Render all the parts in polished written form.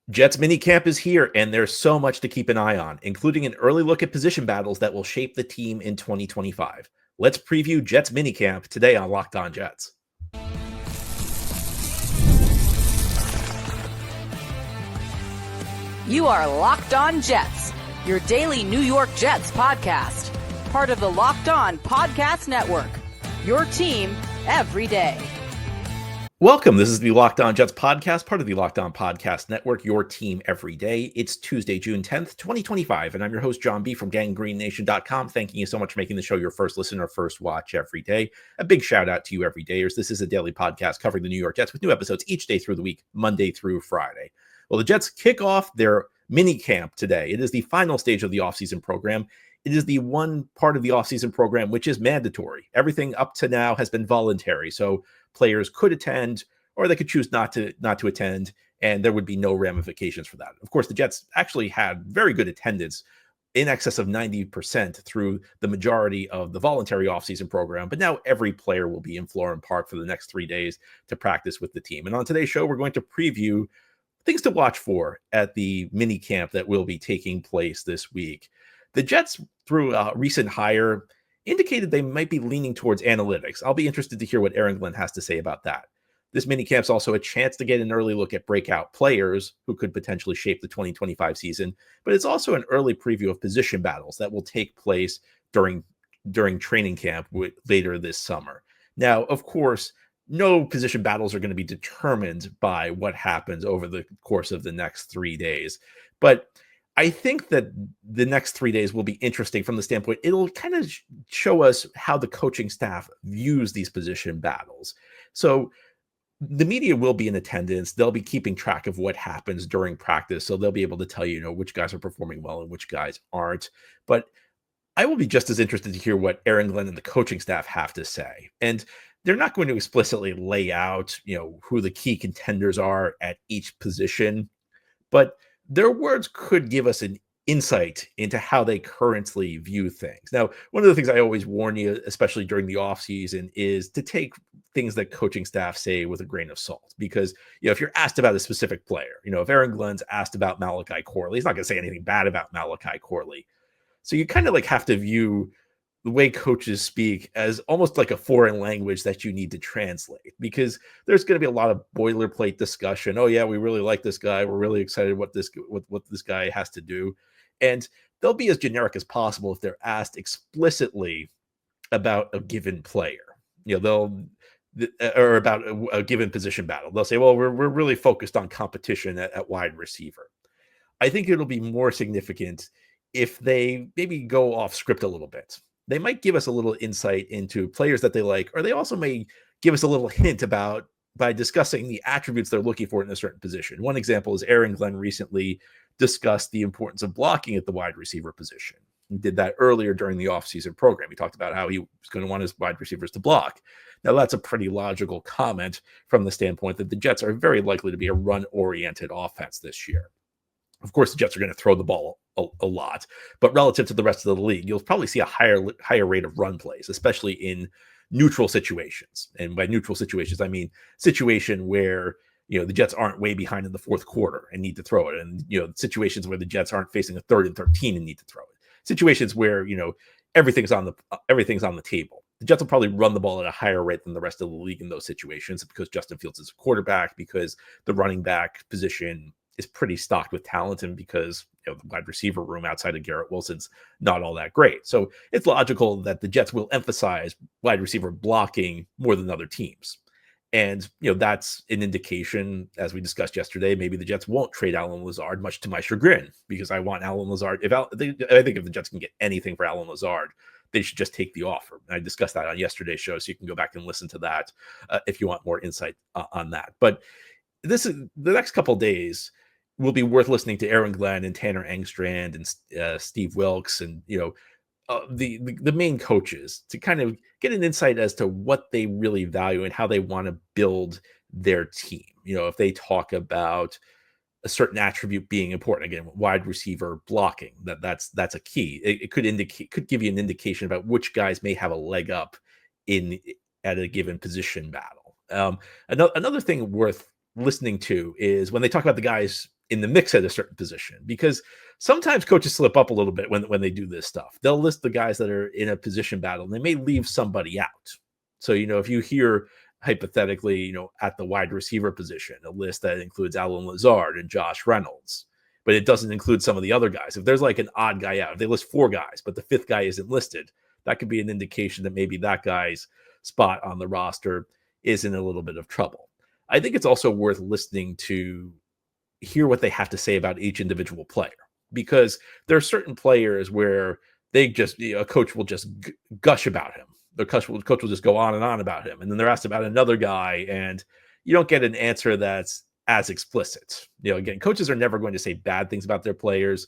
Jets minicamp is here, and there's so much to keep an eye on, including an early look at position battles that will shape the team in 2025. Let's preview Jets minicamp today on Locked On Jets. You are Locked On Jets, your daily New York Jets podcast, part of the Locked On Podcast Network, your team every day. Welcome. This is the Locked On Jets podcast, part of the Locked On Podcast Network, your team every day. It's Tuesday, June 10th, 2025, and I'm your host, John B. from GangGreenNation.com. Thanking you so much for making the show your first listen or first watch every day. A big shout out to you everydayers. This is a daily podcast covering the New York Jets with new episodes each day through the week, Monday through Friday. Well, the Jets kick off their mini camp today. It is the final stage of the offseason program. It is the one part of the offseason program which is mandatory. Everything up to now has been voluntary, so players could attend or they could choose not to attend, and there would be no ramifications for that. Of course, the Jets actually had very good attendance, in excess of 90% through the majority of the voluntary offseason program, but now every player will be in Florham Park for the next 3 days to practice with the team. And on today's show, we're going to preview things to watch for at the mini camp that will be taking place this week. The Jets, through a recent hire, indicated they might be leaning towards analytics. I'll be interested to hear what Aaron Glenn has to say about that. This minicamp is also a chance to get an early look at breakout players who could potentially shape the 2025 season, but it's also an early preview of position battles that will take place during training camp later this summer. Now, of course, no position battles are going to be determined by what happens over the course of the next 3 days, but I think that the next 3 days will be interesting from the standpoint, it'll kind of show us how the coaching staff views these position battles. So the media will be in attendance. They'll be keeping track of what happens during practice. So they'll be able to tell you, which guys are performing well and which guys aren't. But I will be just as interested to hear what Aaron Glenn and the coaching staff have to say. And they're not going to explicitly lay out, who the key contenders are at each position, but their words could give us an insight into how they currently view things. Now, one of the things I always warn you, especially during the offseason, is to take things that coaching staff say with a grain of salt. Because, if you're asked about a specific player, if Aaron Glenn's asked about Malachi Corley, he's not going to say anything bad about Malachi Corley. So you kind of have to view the way coaches speak as almost like a foreign language that you need to translate, because there's going to be a lot of boilerplate discussion. Oh yeah, we really like this guy. We're really excited what this guy has to do. And they'll be as generic as possible if they're asked explicitly about a given player, or about a given position battle. They'll say, well, we're really focused on competition at wide receiver. I think it'll be more significant if they maybe go off script a little bit. They might give us a little insight into players that they like, or they also may give us a little hint about by discussing the attributes they're looking for in a certain position. One example is Aaron Glenn recently discussed the importance of blocking at the wide receiver position. He did that earlier during the offseason program. He talked about how he was going to want his wide receivers to block. Now, that's a pretty logical comment from the standpoint that the Jets are very likely to be a run-oriented offense this year. Of course, the Jets are going to throw the ball a lot, but relative to the rest of the league, you'll probably see a higher rate of run plays, especially in neutral situations. And by neutral situations, I mean situation where the Jets aren't way behind in the fourth quarter and need to throw it, and situations where the Jets aren't facing a 3rd and 13 and need to throw it. Situations where everything's on the table. The Jets will probably run the ball at a higher rate than the rest of the league in those situations because Justin Fields is a quarterback, because the running back position is pretty stocked with talent, and because the wide receiver room outside of Garrett Wilson's not all that great. So it's logical that the Jets will emphasize wide receiver blocking more than other teams. And, that's an indication, as we discussed yesterday, maybe the Jets won't trade Allen Lazard, much to my chagrin, because I want Allen Lazard. I think if the Jets can get anything for Allen Lazard, they should just take the offer. And I discussed that on yesterday's show, so you can go back and listen to that if you want more insight on that. But this is the next couple of days will be worth listening to Aaron Glenn and Tanner Engstrand and Steve Wilkes and the main coaches to kind of get an insight as to what they really value and how they want to build their team. If they talk about a certain attribute being important, again, wide receiver blocking, that's a key. It could give you an indication about which guys may have a leg up at a given position battle. Another thing worth listening to is when they talk about the guys in the mix at a certain position, because sometimes coaches slip up a little bit when they do this stuff. They'll list the guys that are in a position battle and they may leave somebody out. So, if you hear hypothetically, at the wide receiver position, a list that includes Alan Lazard and Josh Reynolds, but it doesn't include some of the other guys. If there's like an odd guy out, if they list 4 guys, but the 5th guy isn't listed, that could be an indication that maybe that guy's spot on the roster is in a little bit of trouble. I think it's also worth listening to hear what they have to say about each individual player, because there are certain players where they just, a coach will just gush about him. The coach will just go on and on about him. And then they're asked about another guy and you don't get an answer that's as explicit. Again, coaches are never going to say bad things about their players,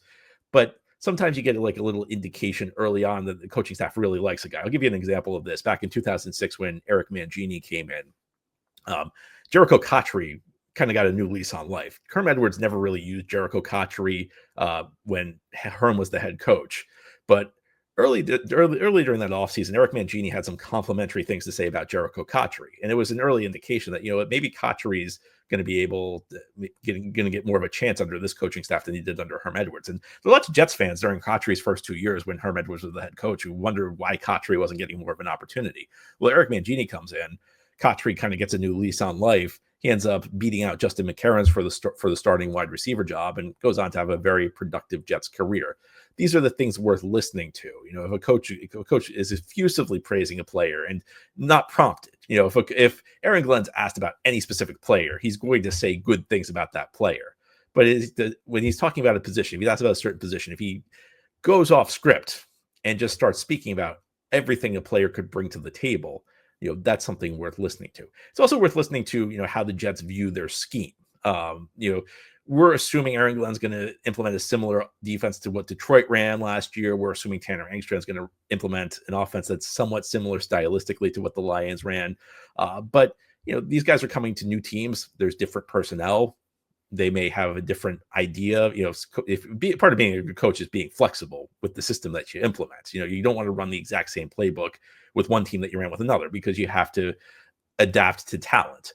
but sometimes you get like a little indication early on that the coaching staff really likes a guy. I'll give you an example of this. Back in 2006, when Eric Mangini came in, Jericho Cotchery kind of got a new lease on life. Herm Edwards never really used Jericho Cotchery when Herm was the head coach, but early during that offseason, Eric Mangini had some complimentary things to say about Jericho Cotchery, and it was an early indication that maybe Cotchery's going to be able to get more of a chance under this coaching staff than he did under Herm Edwards. And there are lots of Jets fans during Cotchery's first 2 years when Herm Edwards was the head coach who wondered why Cotchery wasn't getting more of an opportunity. Well, Eric Mangini comes in, Cotchery kind of gets a new lease on life. He ends up beating out Justin McCarron for the starting wide receiver job and goes on to have a very productive Jets career. These are the things worth listening to. If a coach is effusively praising a player and not prompted, if Aaron Glenn's asked about any specific player, he's going to say good things about that player. But when he's talking about a position, if he's asked about a certain position, if he goes off script and just starts speaking about everything a player could bring to the table, that's something worth listening to. It's also worth listening to, how the Jets view their scheme. We're assuming Aaron Glenn's going to implement a similar defense to what Detroit ran last year. We're assuming Tanner Engstrand's going to implement an offense that's somewhat similar stylistically to what the Lions ran. But these guys are coming to new teams. There's different personnel. They may have a different idea. Part of being a good coach is being flexible with the system that you implement. You don't want to run the exact same playbook with one team that you ran with another, because you have to adapt to talent.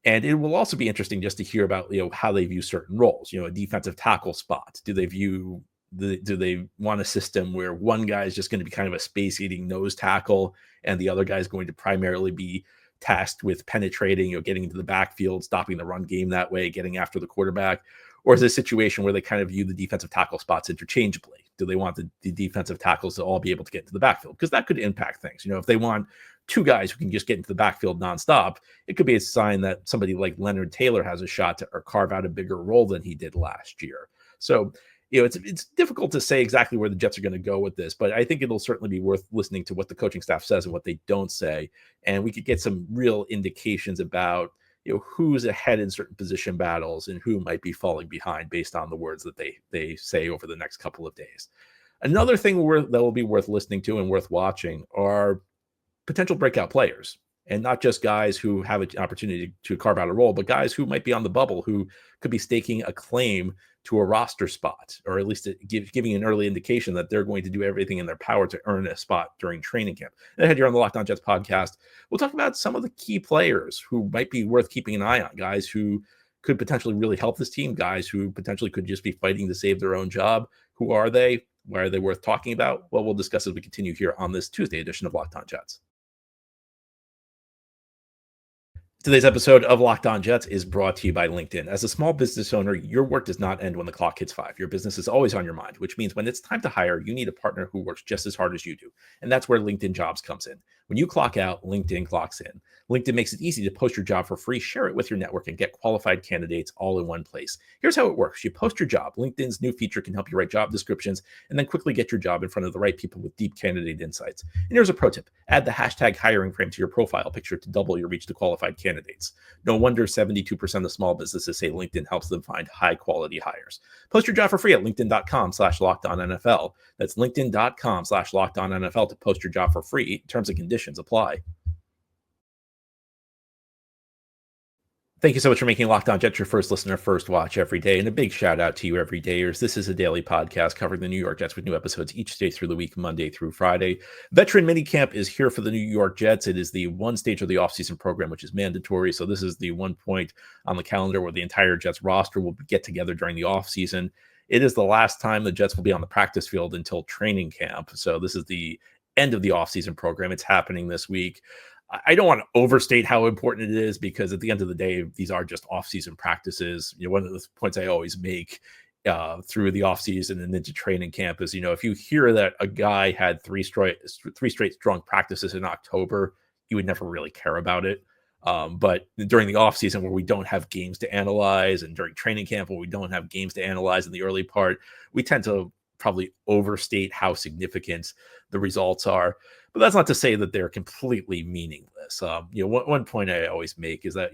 And it will also be interesting just to hear about, how they view certain roles, a defensive tackle spot. Do they want a system where one guy is just going to be kind of a space eating nose tackle and the other guy is going to primarily be tasked with penetrating, getting into the backfield, stopping the run game that way, getting after the quarterback? Or is it a situation where they kind of view the defensive tackle spots interchangeably? Do they want the defensive tackles to all be able to get into the backfield? Because that could impact things. If they want 2 guys who can just get into the backfield nonstop, it could be a sign that somebody like Leonard Taylor has a shot to carve out a bigger role than he did last year. So, it's difficult to say exactly where the Jets are going to go with this, but I think it'll certainly be worth listening to what the coaching staff says and what they don't say. And we could get some real indications about, who's ahead in certain position battles and who might be falling behind based on the words that they say over the next couple of days. Another thing that will be worth listening to and worth watching are potential breakout players, and not just guys who have an opportunity to carve out a role, but guys who might be on the bubble, who could be staking a claim to a roster spot, or at least giving an early indication that they're going to do everything in their power to earn a spot during training camp. And ahead here on the Locked On Jets podcast, we'll talk about some of the key players who might be worth keeping an eye on, guys who could potentially really help this team, guys who potentially could just be fighting to save their own job. Who are they? Why are they worth talking about? Well, we'll discuss as we continue here on this Tuesday edition of Locked On Jets. Today's episode of Locked On Jets is brought to you by LinkedIn. As a small business owner, your work does not end when the clock hits 5. Your business is always on your mind, which means when it's time to hire, you need a partner who works just as hard as you do. And that's where LinkedIn Jobs comes in. When you clock out, LinkedIn clocks in. LinkedIn makes it easy to post your job for free, share it with your network, and get qualified candidates all in one place. Here's how it works. You post your job. LinkedIn's new feature can help you write job descriptions and then quickly get your job in front of the right people with deep candidate insights. And here's a pro tip. Add the hashtag hiring frame to your profile picture to double your reach to qualified candidates. No wonder 72% of small businesses say LinkedIn helps them find high-quality hires. Post your job for free at linkedin.com/LockedOnNFL. That's linkedin.com/LockedOnNFL to post your job for free. Terms and conditions apply. Thank you so much for making Locked On Jets your first listener, first watch every day. And a big shout out to you, everydayers. This is a daily podcast covering the New York Jets with new episodes each day through the week, Monday through Friday. Veteran Minicamp is here for the New York Jets. It is the one stage of the offseason program, which is mandatory. So this is the one point on the calendar where the entire Jets roster will get together during the offseason. It is the last time the Jets will be on the practice field until training camp. So this is the end of the offseason program. It's happening this week. I don't want to overstate how important it is because at the end of the day, these are just off-season practices. One of the points I always make through the off-season and into training camp is, if you hear that a guy had three straight strong practices in October, you would never really care about it. But during the off-season where we don't have games to analyze and during training camp where we don't have games to analyze in the early part, we tend to probably overstate how significant the results are. But that's not to say that they're completely meaningless. One point I always make is that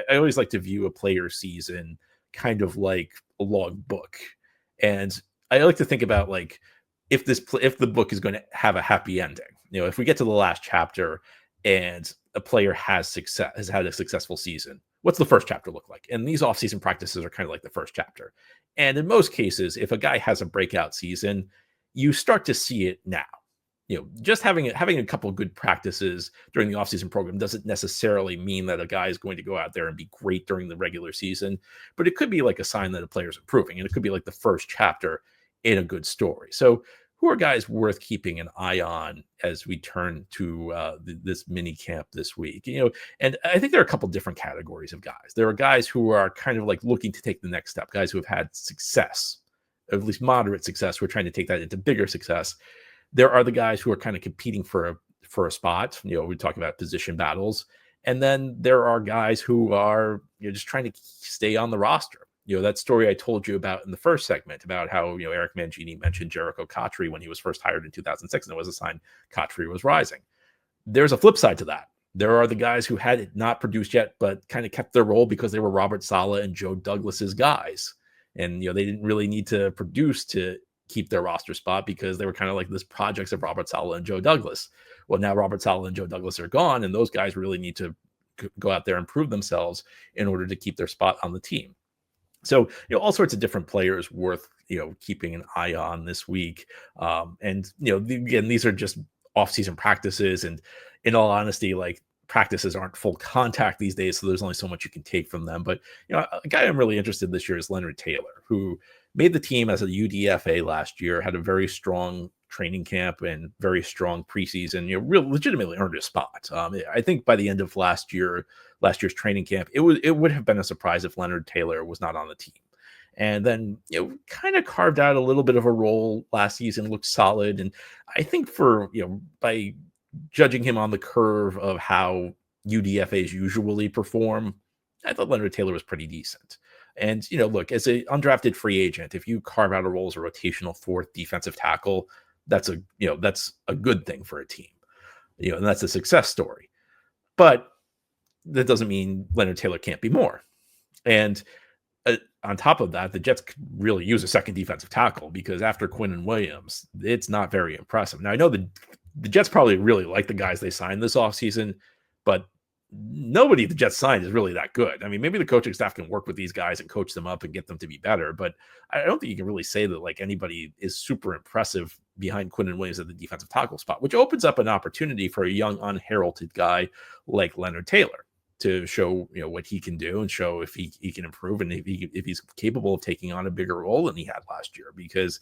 I always like to view a player's season kind of like a log book, and I like to think about like if the book is going to have a happy ending. If we get to the last chapter and a player has had a successful season, what's the first chapter look like? And these off-season practices are kind of like the first chapter. And in most cases, if a guy has a breakout season, you start to see it now. Just having a couple of good practices during the offseason program doesn't necessarily mean that a guy is going to go out there and be great during the regular season, but it could be like a sign that a player is improving, and it could be like the first chapter in a good story. So who are guys worth keeping an eye on as we turn to this mini camp this week? And I think there are a couple different categories of guys. There are guys who are kind of like looking to take the next step, guys who have had success, at least moderate success. We're trying to take that into bigger success. There are the guys who are kind of competing for a spot. We talk about position battles. And then there are guys who are just trying to stay on the roster. That story I told you about in the first segment about how, Eric Mangini mentioned Jericho Cotchery when he was first hired in 2006, and it was a sign Cotchery was rising. There's a flip side to that. There are the guys who had not produced yet, but kind of kept their role because they were Robert Saleh and Joe Douglas's guys. And, they didn't really need to produce to keep their roster spot because they were kind of like this projects of Robert Saleh and Joe Douglas. Well, now Robert Saleh and Joe Douglas are gone, and those guys really need to go out there and prove themselves in order to keep their spot on the team. So, all sorts of different players worth, keeping an eye on this week. And, again, these are just off-season practices. And in all honesty, like practices aren't full contact these days. So there's only so much you can take from them. But, a guy I'm really interested in this year is Leonard Taylor, who made the team as a UDFA last year, had a very strong training camp and very strong preseason, real legitimately earned a spot. I think by the end of last year's training camp, it would have been a surprise if Leonard Taylor was not on the team. And then, kind of carved out a little bit of a role last season, looked solid. And I think by judging him on the curve of how UDFAs usually perform, I thought Leonard Taylor was pretty decent. And, look, as an undrafted free agent, if you carve out a role as a rotational fourth defensive tackle, that's a good thing for a team, and that's a success story. But that doesn't mean Leonard Taylor can't be more. And on top of that, the Jets could really use a second defensive tackle because after Quinnen Williams, it's not very impressive. Now, I know the Jets probably really like the guys they signed this offseason, but nobody the Jets signed is really that good. I mean, maybe the coaching staff can work with these guys and coach them up and get them to be better, but I don't think you can really say that like anybody is super impressive behind Quinnen Williams at the defensive tackle spot, which opens up an opportunity for a young unheralded guy like Leonard Taylor to show what he can do and show if he can improve and if he's capable of taking on a bigger role than he had last year. Because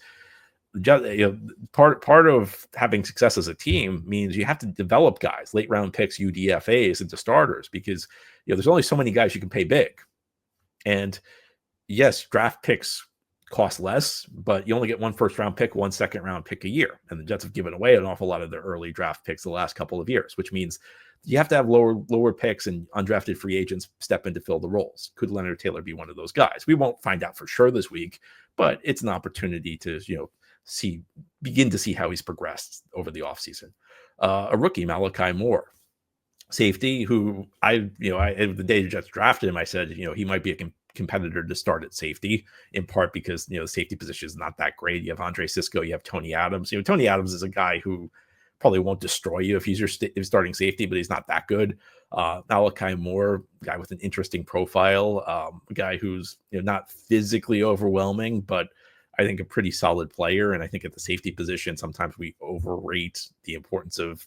part of having success as a team means you have to develop guys, late round picks, UDFAs into starters, because there's only so many guys you can pay big. And yes, draft picks cost less, but you only get one first round pick, one second round pick a year. And the Jets have given away an awful lot of their early draft picks the last couple of years, which means you have to have lower picks and undrafted free agents step in to fill the roles. Could Leonard Taylor be one of those guys? We won't find out for sure this week, but it's an opportunity to, begin to see how he's progressed over the offseason. A rookie, Malachi Moore, safety, who the day the Jets drafted him, I said, he might be a competitor to start at safety, in part because, the safety position is not that great. You have Andre Sisco, you have Tony Adams. Tony Adams is a guy who probably won't destroy you if he's your starting safety, but he's not that good. Malachi Moore, a guy with an interesting profile, a guy who's not physically overwhelming, but I think a pretty solid player. And I think at the safety position, sometimes we overrate the importance of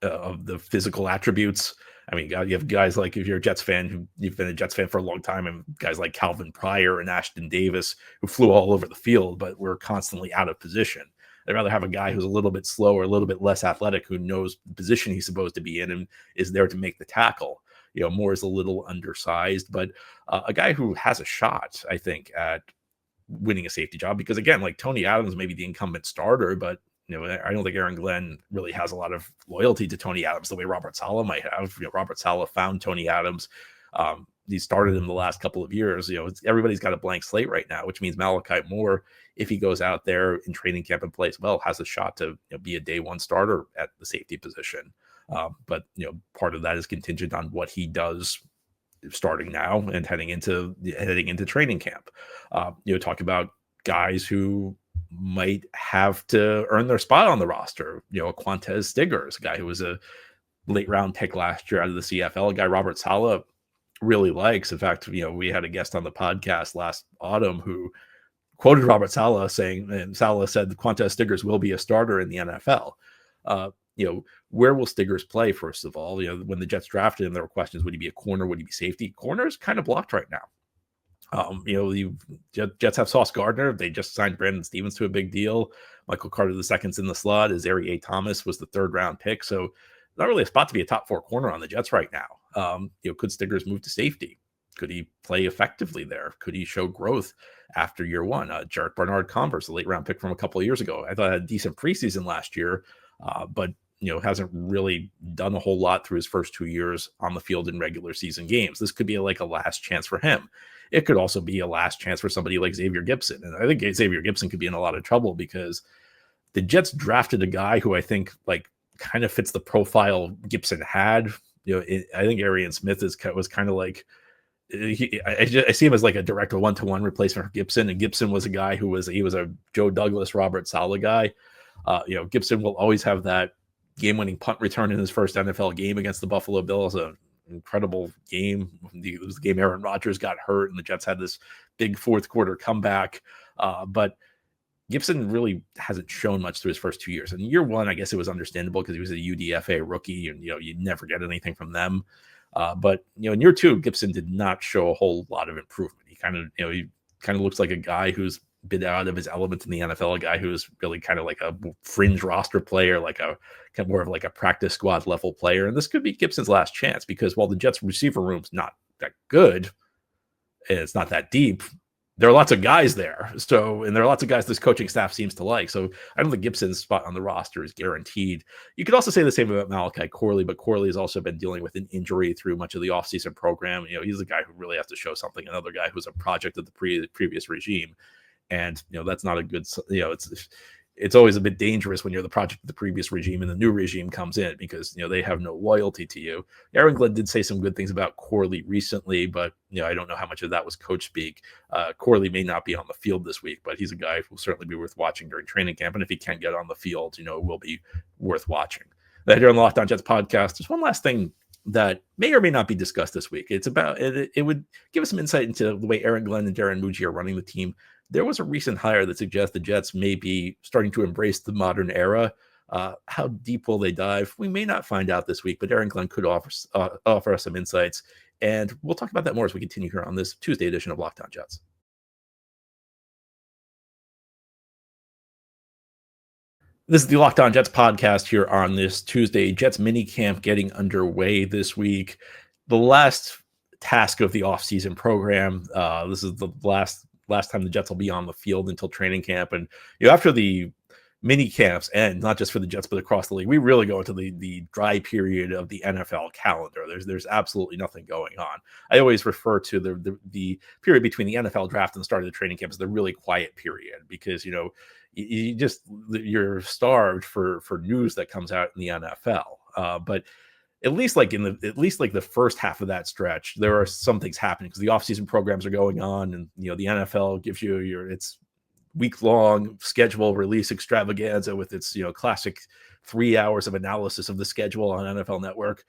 of the physical attributes. I mean, you have guys like, if you're a Jets fan, you've been a Jets fan for a long time, and guys like Calvin Pryor and Ashton Davis who flew all over the field, but were constantly out of position. I'd rather have a guy who's a little bit slower, a little bit less athletic, who knows the position he's supposed to be in and is there to make the tackle. Moore is a little undersized, but a guy who has a shot, I think, at winning a safety job, because again, like Tony Adams may be the incumbent starter, but I don't think Aaron Glenn really has a lot of loyalty to Tony Adams the way Robert Saleh might have. Robert Saleh found Tony Adams. He started him the last couple of years. Everybody's got a blank slate right now, which means Malachi Moore, if he goes out there in training camp and plays well, has a shot to be a day one starter at the safety position. But part of that is contingent on what he does starting now and heading into training camp. Talk about guys who might have to earn their spot on the roster. Quantez Stiggers, a guy who was a late round pick last year out of the CFL, a guy Robert Saleh really likes. In fact, we had a guest on the podcast last autumn who quoted Robert Saleh saying, and Saleh said, Quantez Stiggers will be a starter in the NFL. Where will Stiggers play, first of all? When the Jets drafted him, there were questions, would he be a corner? Would he be safety? Corner is kind of blocked right now. The Jets have Sauce Gardner. They just signed Brandon Stevens to a big deal. Michael Carter II in the slot. Azari A. Thomas was the 3rd round pick. So not really a spot to be a top 4 corner on the Jets right now. Could Stiggers move to safety? Could he play effectively there? Could he show growth after year one? Jarek Bernard-Converse, a late round pick from a couple of years ago. I thought had a decent preseason last year, but hasn't really done a whole lot through his first 2 years on the field in regular season games. This could be like a last chance for him. It could also be a last chance for somebody like Xavier Gipson. And I think Xavier Gipson could be in a lot of trouble because the Jets drafted a guy who I think kind of fits the profile Gipson had. I think Arian Smith was kind of like, I see him as like a direct 1-to-1 replacement for Gipson. And Gipson was a guy who was a Joe Douglas, Robert Saleh guy. Gipson will always have that game-winning punt return in his first NFL game against the Buffalo Bills. An incredible game. It was the game Aaron Rodgers got hurt, and the Jets had this big fourth quarter comeback. But Gipson really hasn't shown much through his first 2 years. In year one, I guess it was understandable because he was a UDFA rookie, and you never get anything from them. But in year two, Gipson did not show a whole lot of improvement. He kind of looks like a guy who's been out of his element in the NFL, a guy who's really kind of like a fringe roster player, like a kind of more of like a practice squad level player. And this could be Gibson's last chance because while the Jets receiver room's not that good, and it's not that deep, there are lots of guys there. And there are lots of guys this coaching staff seems to like. So I don't think Gibson's spot on the roster is guaranteed. You could also say the same about Malachi Corley, but Corley has also been dealing with an injury through much of the offseason program. He's a guy who really has to show something. Another guy who's a project of the previous regime. And, that's not a good, it's always a bit dangerous when you're the project of the previous regime and the new regime comes in because, they have no loyalty to you. Aaron Glenn did say some good things about Corley recently, but, I don't know how much of that was coach speak. Corley may not be on the field this week, but he's a guy who will certainly be worth watching during training camp. And if he can't get on the field, it will be worth watching. That here on the Locked On Jets podcast, there's one last thing that may or may not be discussed this week. It's about, it would give us some insight into the way Aaron Glenn and Darren Muji are running the team. There was a recent hire that suggests the Jets may be starting to embrace the modern era. How deep will they dive? We may not find out this week, but Aaron Glenn could offer us some insights. And we'll talk about that more as we continue here on this Tuesday edition of Locked On Jets. This is the Locked On Jets podcast here on this Tuesday. Jets minicamp getting underway this week. The last task of the offseason program. This is the last time the Jets will be on the field until training camp. And after the mini camps end, not just for the Jets, but across the league, we really go into the dry period of the NFL calendar. There's absolutely nothing going on. I always refer to the period between the NFL draft and the start of the training camp as the really quiet period because, you're starved for news that comes out in the NFL. But at least like the first half of that stretch, there are some things happening because the offseason programs are going on, and the NFL gives you its week-long schedule release extravaganza with its classic 3 hours of analysis of the schedule on NFL Network.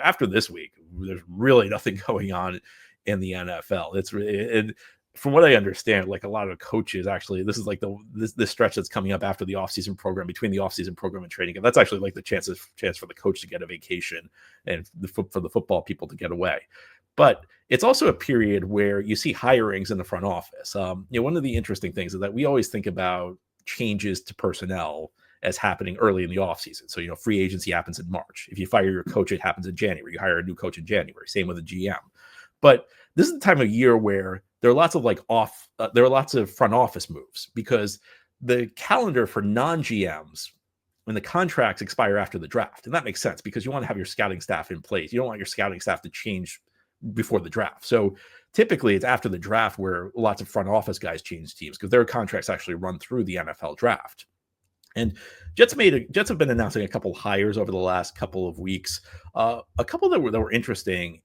After this week, there's really nothing going on in the NFL. It's really, from what I understand, like a lot of coaches actually, this is like this stretch that's coming up after the offseason program, between the offseason program and training camp. That's actually like the chance for the coach to get a vacation and for the football people to get away. But it's also a period where you see hirings in the front office. One of the interesting things is that we always think about changes to personnel as happening early in the offseason. So, free agency happens in March. If you fire your coach, it happens in January. You hire a new coach in January. Same with a GM. But this is the time of year where there are lots of front office moves, because the calendar for non-GMs, when the contracts expire after the draft, and that makes sense because you want to have your scouting staff in place. You don't want your scouting staff to change before the draft. So typically it's after the draft where lots of front office guys change teams, because their contracts actually run through the NFL draft. And Jets have been announcing a couple hires over the last couple of weeks. A couple that were interesting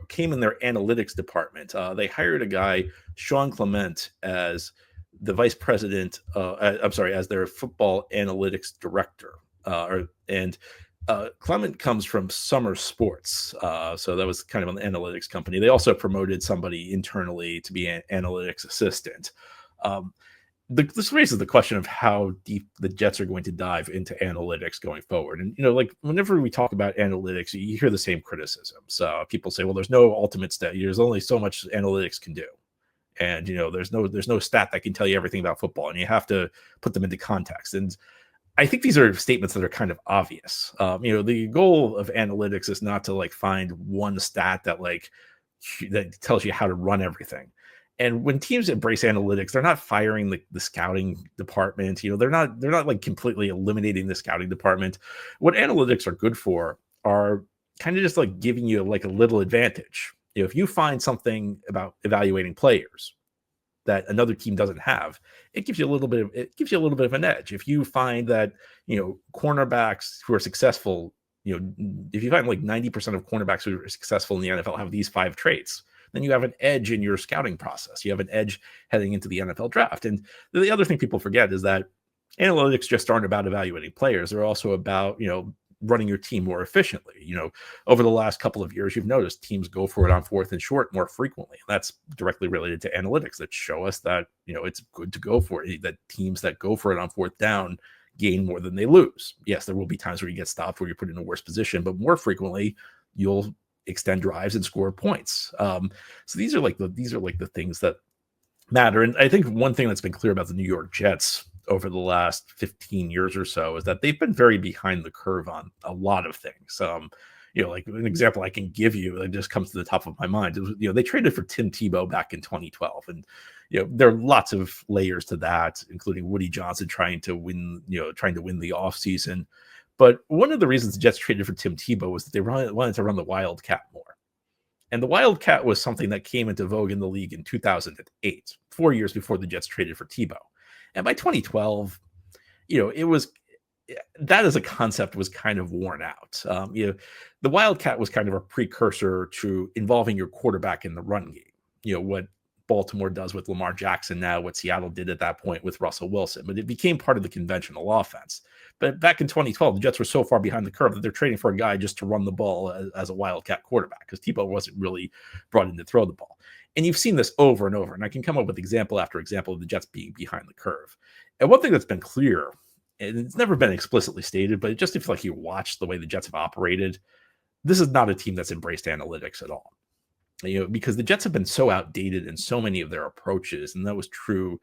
came in their analytics department. They hired a guy, Sean Clement, as the vice president. As their football analytics director. Clement comes from Summer Sports, so that was kind of an analytics company. They also promoted somebody internally to be an analytics assistant. This raises the question of how deep the Jets are going to dive into analytics going forward. And, like whenever we talk about analytics, you hear the same criticisms. People say, well, there's no ultimate stat. There's only so much analytics can do. And, there's no stat that can tell you everything about football, and you have to put them into context. And I think these are statements that are kind of obvious. The goal of analytics is not to like find one stat that tells you how to run everything. And when teams embrace analytics, they're not firing the scouting department. They're not like completely eliminating the scouting department. What analytics are good for are kind of just like giving you like a little advantage. If you find something about evaluating players that another team doesn't have, it gives you a little bit of an edge. If you find that, cornerbacks who are successful, if you find like 90% of cornerbacks who are successful in the NFL have these 5 traits, then you have an edge in your scouting process. You have an edge heading into the NFL draft. And the other thing people forget is that analytics just aren't about evaluating players. They're also about, running your team more efficiently. Over the last couple of years, you've noticed teams go for it on 4th and short more frequently. And that's directly related to analytics that show us that, it's good to go for it, that teams that go for it on 4th down gain more than they lose. Yes, there will be times where you get stopped, where you're put in a worse position, but more frequently you'll extend drives and score points. So these are like the things that matter. And I think one thing that's been clear about the New York Jets over the last 15 years or so is that they've been very behind the curve on a lot of things. Like an example I can give you that just comes to the top of my mind is, they traded for Tim Tebow back in 2012. And, there are lots of layers to that, including Woody Johnson trying to win the offseason. But one of the reasons the Jets traded for Tim Tebow was that they wanted to run the Wildcat more. And the Wildcat was something that came into vogue in the league in 2008, 4 years before the Jets traded for Tebow. And by 2012, it was that as a concept was kind of worn out. The Wildcat was kind of a precursor to involving your quarterback in the run game. What Baltimore does with Lamar Jackson now, what Seattle did at that point with Russell Wilson, but it became part of the conventional offense. But back in 2012, the Jets were so far behind the curve that they're trading for a guy just to run the ball as a Wildcat quarterback, because Tebow wasn't really brought in to throw the ball. And you've seen this over and over, and I can come up with example after example of the Jets being behind the curve. And one thing that's been clear, and it's never been explicitly stated, but it just feels like you watch the way the Jets have operated, this is not a team that's embraced analytics at all. Because the Jets have been so outdated in so many of their approaches, and that was true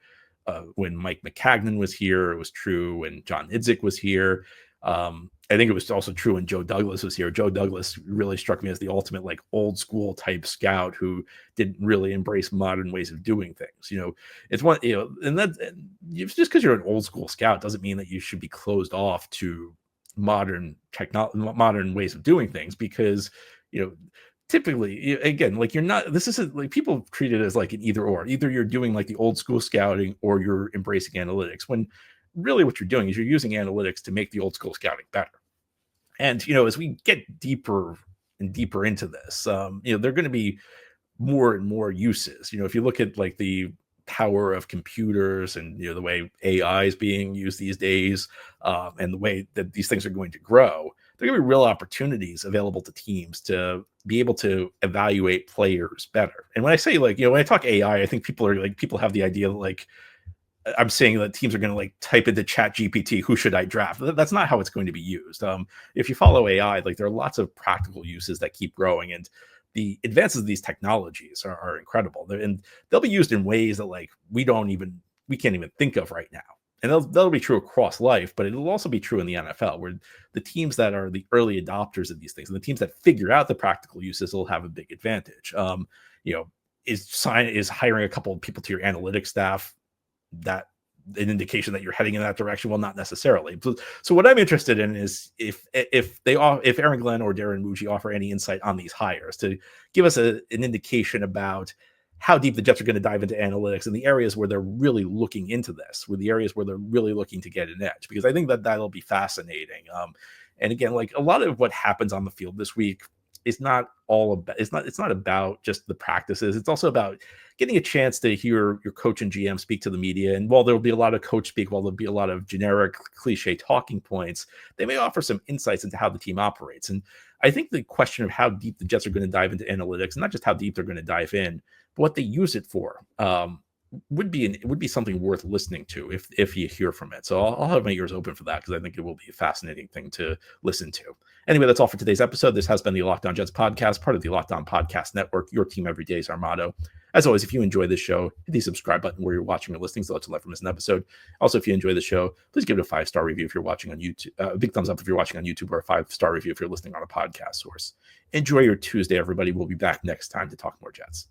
when Mike McCagnon was here. It was true when John Idzik was here. I think it was also true when Joe Douglas was here. Joe Douglas really struck me as the ultimate like old school type scout who didn't really embrace modern ways of doing things. It's one, and just because you're an old school scout doesn't mean that you should be closed off to modern ways of doing things, because, typically, again, like this isn't like people treat it as like an either or. Either you're doing like the old school scouting or you're embracing analytics, when really what you're doing is you're using analytics to make the old school scouting better. And, as we get deeper and deeper into this, there are going to be more and more uses. If you look at like the power of computers and the way AI is being used these days, and the way that these things are going to grow, there are going to be real opportunities available to teams to be able to evaluate players better. And when I say when I talk AI, I think people have the idea that I'm saying that teams are going to type into Chat GPT, who should I draft? That's not how it's going to be used. If you follow AI, there are lots of practical uses that keep growing, and the advances of these technologies are incredible. And they'll be used in ways that we can't even think of right now. And that'll be true across life, but it'll also be true in the NFL, where the teams that are the early adopters of these things and the teams that figure out the practical uses will have a big advantage. Is hiring a couple of people to your analytics staff that an indication that you're heading in that direction? Well, not necessarily. So what I'm interested in is if Aaron Glenn or Darren Muji offer any insight on these hires to give us an indication about how deep the Jets are going to dive into analytics and the areas where they're really looking into this, with the areas where they're really looking to get an edge, because I think that'll be fascinating. And again, a lot of what happens on the field this week is not all about, it's not about just the practices. It's also about getting a chance to hear your coach and GM speak to the media. And while there'll be a lot of coach speak, while there'll be a lot of generic cliche talking points, they may offer some insights into how the team operates. And I think the question of how deep the Jets are going to dive into analytics, and not just how deep they're going to dive in, but what they use it for, would be something worth listening to if you hear from it. So I'll have my ears open for that, because I think it will be a fascinating thing to listen to. Anyway, that's all for today's episode. This has been the Locked On Jets podcast, part of the Locked On Podcast Network. Your team every day is our motto. As always, if you enjoy this show, hit the subscribe button where you're watching or listening so that you never miss an episode. Also, if you enjoy the show, please give it a 5-star review if you're watching on YouTube. A big thumbs up if you're watching on YouTube, or a 5-star review if you're listening on a podcast source. Enjoy your Tuesday, everybody. We'll be back next time to talk more Jets.